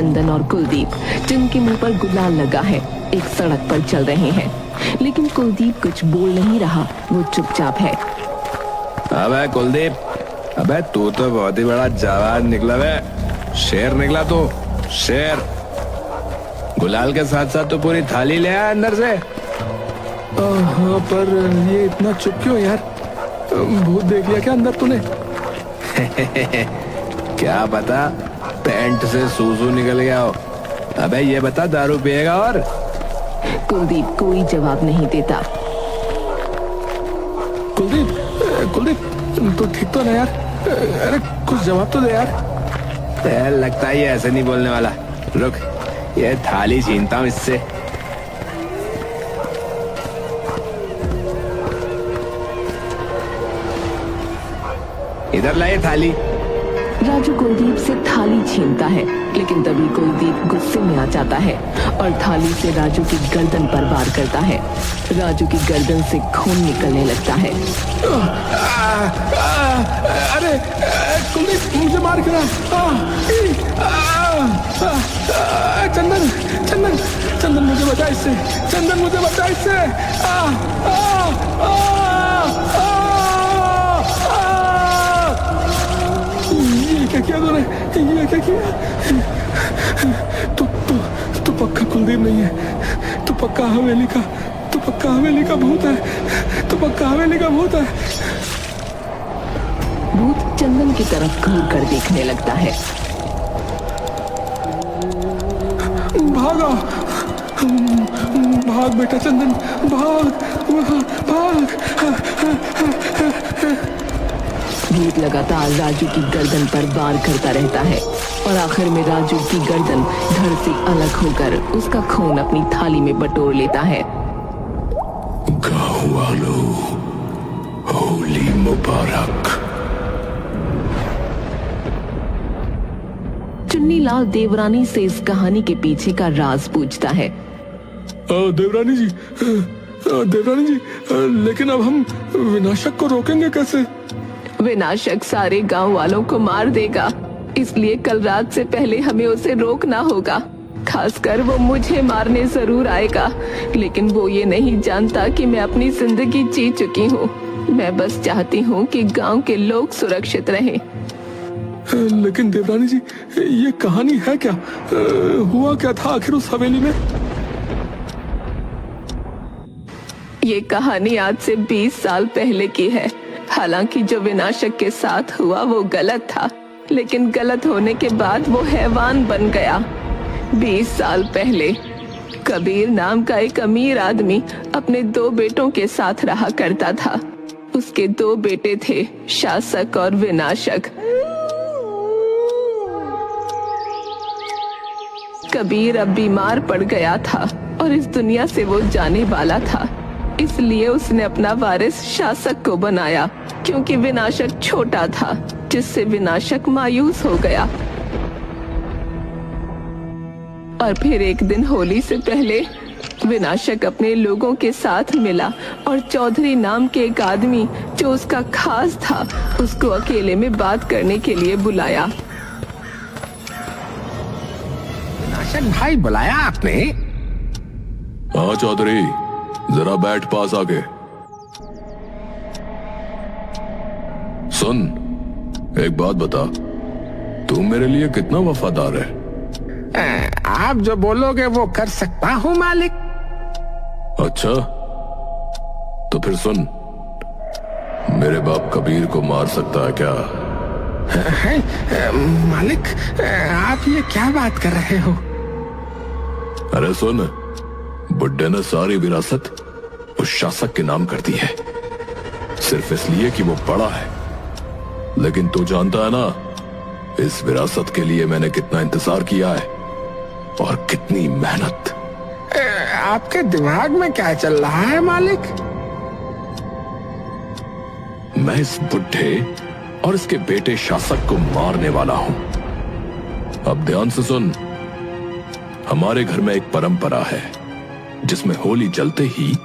चंदन और कुलदीप, जिनके मुंह पर गुलाल लगा है, एक सड़क पर चल रहे हैं। लेकिन कुलदीप कुछ बोल नहीं रहा, वो चुपचाप है। अबे कुलदीप, अबे तू तो बहुत ही बड़ा जवान निकला बे, शेर निकला तू, शेर। गुलाल के साथ साथ तो पूरी थाली ले आया अंदर से। हाँ, पर ये इतना चुप क्यों यार? भूत देख लिया क्या अंदर तूने? क्या पता पैंट से सूसू निकल गया हो। अबे ये बता, दारू पिएगा? और कुलदीप कोई जवाब नहीं देता। कुलदीप तू ठीक तो ना यार? अरे कुछ जवाब तो दे यार। लगता है ये ऐसे नहीं बोलने वाला। रुक, ये थाली छीनता हूँ इससे। इधर लाए थाली। राजू कुलदीप से थाली छीनता है, लेकिन तभी कुलदीप गुस्से में आ जाता है और थाली से राजू की गर्दन पर वार करता है। राजू की गर्दन से खून निकलने लगता है। अरे कुलदीप मुझे मार गिरा। चंदन चंदन चंदन मुझे बचा इससे, चंदन मुझे बचा इससे। ये क्या किया तूने? ये क्या किया? तू पक्का कुलदीप नहीं है, तू पक्का हवेली का, तू पक्का हवेली का भूत है, तू पक्का हवेली का भूत है। भूत चंदन की तरफ घूर कर देखने लगता है। भागा, भाग बेटा चंदन, भाग भाग। भूत लगातार राजू की गर्दन पर वार करता रहता है और आखिर में राजू की गर्दन धड़ से अलग होकर उसका खून अपनी थाली में बटोर लेता है। गाँव वालों, होली मुबारक। चुन्नीलाल देवरानी से इस कहानी के पीछे का राज पूछता है। देवरानी जी, देवरानी जी, लेकिन अब हम विनाशक को रोकेंगे कैसे? विनाशक सारे गांव वालों को मार देगा, इसलिए कल रात से पहले हमें उसे रोकना होगा। खासकर वो मुझे मारने जरूर आएगा, लेकिन वो ये नहीं जानता कि मैं अपनी जिंदगी जी चुकी हूँ। मैं बस चाहती हूँ कि गांव के लोग सुरक्षित रहें। लेकिन देवरानी जी, ये कहानी है क्या? हुआ क्या था आखिर उस हवेली में? ये कहानी आज से 20 साल पहले की है। हालांकि जो विनाशक के साथ हुआ वो गलत था, लेकिन गलत होने के बाद वो हैवान बन गया। 20 साल पहले कबीर नाम का एक अमीर आदमी अपने 2 बेटों के साथ रहा करता था। उसके 2 बेटे थे, शासक और विनाशक। कबीर अब बीमार पड़ गया था और इस दुनिया से वो जाने वाला था, इसलिए उसने अपना वारिस शासक को बनाया, क्योंकि विनाशक छोटा था, जिससे विनाशक मायूस हो गया। और फिर एक दिन होली से पहले विनाशक अपने लोगों के साथ मिला और चौधरी नाम के एक आदमी जो उसका खास था, उसको अकेले में बात करने के लिए बुलाया। विनाशक भाई, बुलाया आपने? हाँ चौधरी, जरा बैठ पास आके। सुन, एक बात बता, तू मेरे लिए कितना वफादार है? आप जो बोलोगे वो कर सकता हूँ मालिक। अच्छा, तो फिर सुन, मेरे बाप कबीर को मार सकता है क्या? मालिक, आप ये क्या बात कर रहे हो? अरे सुन, बुड्ढे ने सारी विरासत उस शासक के नाम कर दी है, सिर्फ इसलिए कि वो बड़ा है। लेकिन तू जानता है ना, इस विरासत के लिए मैंने कितना इंतजार किया है और कितनी मेहनत। आपके दिमाग में क्या चल रहा है मालिक? मैं इस बुड्ढे और इसके बेटे शासक को मारने वाला हूं। अब ध्यान से सुन, हमारे घर में एक परंपरा है जिसमें होली जलते ही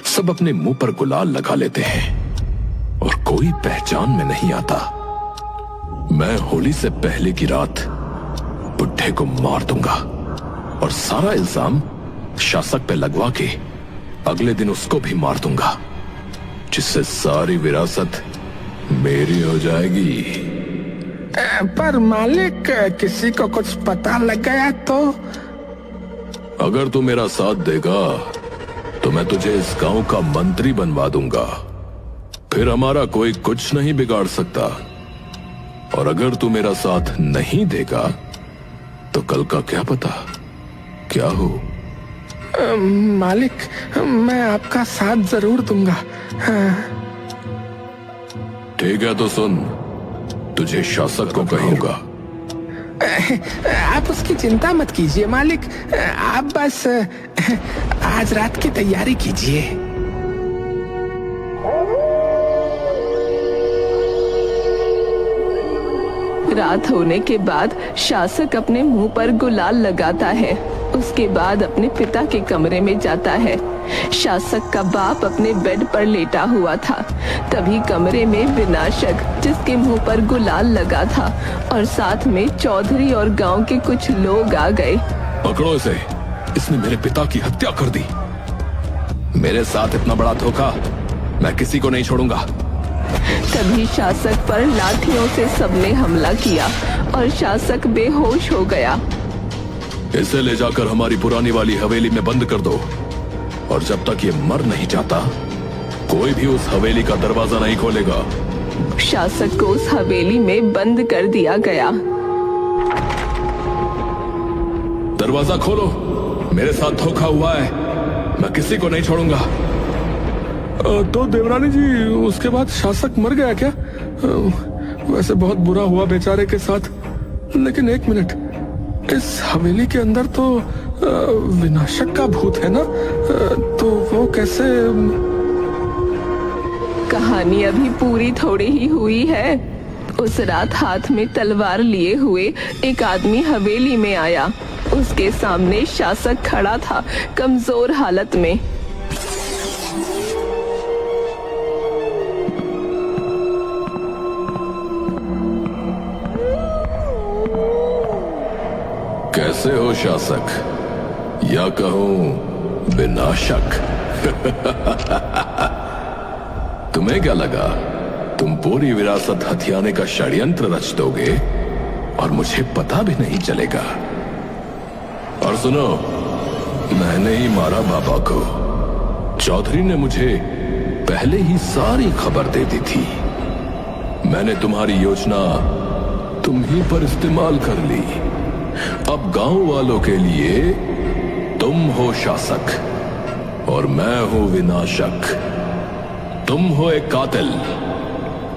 सब अपने मुंह पर गुलाल लगा लेते हैं और कोई पहचान में नहीं आता। मैं होली से पहले की रात बुड्ढे को मार दूंगा और सारा इल्जाम शासक पे लगवा के अगले दिन उसको भी मार दूंगा, जिससे सारी विरासत मेरी हो जाएगी। पर मालिक, किसी को कुछ पता लग गया तो? अगर तू मेरा साथ देगा तो मैं तुझे इस गांव का मंत्री बनवा दूंगा, फिर हमारा कोई कुछ नहीं बिगाड़ सकता। और अगर तू मेरा साथ नहीं देगा तो कल का क्या पता क्या हो। मालिक, मैं आपका साथ जरूर दूंगा। हाँ। ठीक है तो सुन, तुझे शासक को कहूंगा। आप उसकी चिंता मत कीजिए मालिक, आप बस आज रात की तैयारी कीजिए। रात होने के बाद शासक अपने मुंह पर गुलाल लगाता है। उसके बाद अपने पिता के कमरे में जाता है। शासक का बाप अपने बेड पर लेटा हुआ था। तभी कमरे में विनाशक, जिसके मुंह पर गुलाल लगा था, और साथ में चौधरी और गांव के कुछ लोग आ गए। पकड़ो इसे, इसने मेरे पिता की हत्या कर दी। मेरे साथ इतना बड़ा धोखा मैं किसी को नहीं छोड़ूंगा। तभी शासक पर लाठियों से सबने हमला किया और शासक बेहोश हो गया। इसे ले जाकर हमारी पुरानी वाली हवेली में बंद कर दो, और जब तक ये मर नहीं जाता कोई भी उस हवेली का दरवाजा नहीं खोलेगा। शासक को उस हवेली में बंद कर दिया गया। दरवाजा खोलो, मेरे साथ धोखा हुआ है, मैं किसी को नहीं छोड़ूंगा। तो देवरानी जी, उसके बाद शासक मर गया क्या? वैसे बहुत बुरा हुआ बेचारे के साथ, लेकिन एक मिनट, इस हवेली के अंदर तो विनाशक का भूत है ना? तो वो कैसे? कहानी अभी पूरी थोड़ी ही हुई है। उस रात हाथ में तलवार लिए हुए एक आदमी हवेली में आया। उसके सामने शासक खड़ा था, कमजोर हालत में। कैसे हो शासक, या कहूं विनाशक? तुम्हें क्या लगा तुम पूरी विरासत हथियाने का षड्यंत्र रच दोगे और मुझे पता भी नहीं चलेगा? और सुनो, मैंने ही मारा बाबा को। चौधरी ने मुझे पहले ही सारी खबर दे दी थी। मैंने तुम्हारी योजना तुम ही पर इस्तेमाल कर ली। अब गांव वालों के लिए तुम हो शासक और मैं हूं विनाशक। तुम हो एक कातिल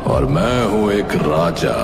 और मैं हूं एक राजा।